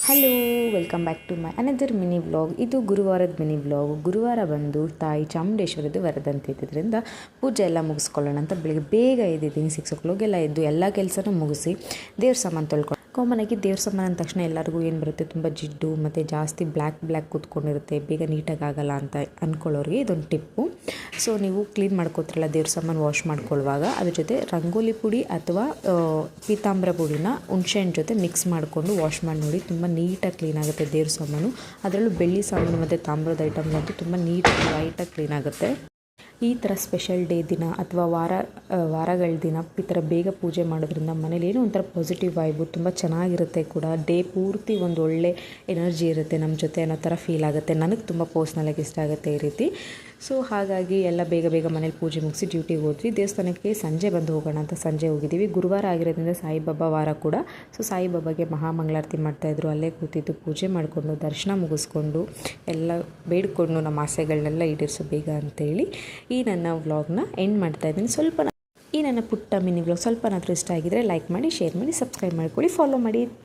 Hello, welcome back to my another mini vlog. ಇದು ಗುರುವಾರದ mini vlog. ಗುರುವಾರ ಬಂದು ತಾಯಿ ಚಾಮುಂಡೇಶ್ವರಿದು ವರದಂತೆ ಇದ್ದಿದ್ದರಿಂದ ಪೂಜೆ ಎಲ್ಲ ಮುಗಿಸ್ಕೊಳ್ಳೋಣ ಅಂತ ಬೆಳಿಗ್ಗೆ ಬೇಗ ಎದ್ದಿದ್ದೀನಿ. 6 ಎಲ್ಲ ಎದ್ದು ಎಲ್ಲ ಕೆಲಸನೂ ಮುಗಿಸಿ ದೇವ್ರ ಸಾಮಾನು ತೊಳ್ಕೊಂಡು ಕಾಮನಾಗಿ ದೇವ್ರ ಸಾಮಾನು ಅಂದ ತಕ್ಷಣ ಎಲ್ಲರಿಗೂ ಏನು ಬರುತ್ತೆ, ತುಂಬ ಜಿಡ್ಡು ಮತ್ತು ಜಾಸ್ತಿ ಬ್ಲ್ಯಾಕ್ ಕೂತ್ಕೊಂಡಿರುತ್ತೆ, ಬೇಗ ನೀಟಾಗಿ ಆಗಲ್ಲ ಅಂತ ಅಂದ್ಕೊಳ್ಳೋರಿಗೆ ಇದೊಂದು ಟಿಪ್ಪು. ಸೊ ನೀವು ಕ್ಲೀನ್ ಮಾಡ್ಕೋತಿರಲ್ಲ ದೇವ್ರ ಸಾಮಾನು ವಾಶ್ ಮಾಡ್ಕೊಳ್ಳುವಾಗ, ಅದ್ರ ಜೊತೆ ರಂಗೋಲಿ ಪುಡಿ ಅಥವಾ ಪೀತಾಂಬರ ಪುಡಿನ ಹುಣ್ಸೆಹಣ್ಣು ಜೊತೆ ಮಿಕ್ಸ್ ಮಾಡಿಕೊಂಡು ವಾಶ್ ಮಾಡಿ ನೋಡಿ, ತುಂಬ ನೀಟಾಗಿ ಕ್ಲೀನ್ ಆಗುತ್ತೆ ದೇವ್ರ ಸಾಮಾನು. ಅದರಲ್ಲೂ ಬೆಳ್ಳಿ ಸಾಮಾನು ಮತ್ತು ತಾಮ್ರದ ಐಟಮ್ಗಂತೂ ತುಂಬ ನೀಟಾಗಿ ಲೈಟಾಗಿ ಕ್ಲೀನ್ ಆಗುತ್ತೆ. ಈ ಥರ ಸ್ಪೆಷಲ್ ಡೇ ದಿನ ಅಥವಾ ವಾರಗಳ ದಿನ ಈ ಥರ ಬೇಗ ಪೂಜೆ ಮಾಡೋದ್ರಿಂದ ಮನೇಲಿ ಏನೋ ಒಂಥರ ಪಾಸಿಟಿವ್ ವೈಬು, ತುಂಬ ಚೆನ್ನಾಗಿರುತ್ತೆ ಕೂಡ. ಡೇ ಪೂರ್ತಿ ಒಂದು ಒಳ್ಳೆ ಎನರ್ಜಿ ಇರುತ್ತೆ ನಮ್ಮ ಜೊತೆ ಅನ್ನೋ ಥರ ಫೀಲ್ ಆಗುತ್ತೆ. ನನಗೆ ತುಂಬ ಪರ್ಸ್ನಲಾಗಿ ಇಷ್ಟ ಆಗುತ್ತೆ ಈ ರೀತಿ. ಸೊ ಹಾಗಾಗಿ ಎಲ್ಲ ಬೇಗ ಮನೇಲಿ ಪೂಜೆ ಮುಗಿಸಿ ಡ್ಯೂಟಿಗೆ ಹೋದ್ವಿ. ದೇವಸ್ಥಾನಕ್ಕೆ ಸಂಜೆ ಬಂದು ಹೋಗೋಣ ಅಂತ ಸಂಜೆ ಹೋಗಿದ್ದೀವಿ. ಗುರುವಾರ ಆಗಿರೋದ್ರಿಂದ ಸಾಯಿಬಾಬಾ ವಾರ ಕೂಡ. ಸೊ ಸಾಯಿಬಾಬಾಗೆ ಮಹಾಮಂಗಳಾರತಿ ಮಾಡ್ತಾಯಿದ್ರು. ಅಲ್ಲೇ ಕೂತಿದ್ದು ಪೂಜೆ ಮಾಡಿಕೊಂಡು ದರ್ಶನ ಮುಗಿಸ್ಕೊಂಡು ಎಲ್ಲ ಬೇಡ್ಕೊಂಡು ನಮ್ಮ ಆಸೆಗಳನ್ನೆಲ್ಲ ಈಡೇರಿಸೋ ಬೇಗ ಅಂತೇಳಿ ಈ ನನ್ನ ವ್ಲಾಗ್ನ ಎಂಡ್ ಮಾಡ್ತಾಯಿದ್ದೀನಿ. ಈ ನನ್ನ ಪುಟ್ಟ ಮಿನಿ ವ್ಲಾಗ್ ಸ್ವಲ್ಪನಾದರೂ ಇಷ್ಟ ಆಗಿದರೆ ಲೈಕ್ ಮಾಡಿ, ಶೇರ್ ಮಾಡಿ, ಸಬ್ಸ್ಕ್ರೈಬ್ ಮಾಡ್ಕೊಳ್ಳಿ, ಫಾಲೋ ಮಾಡಿ.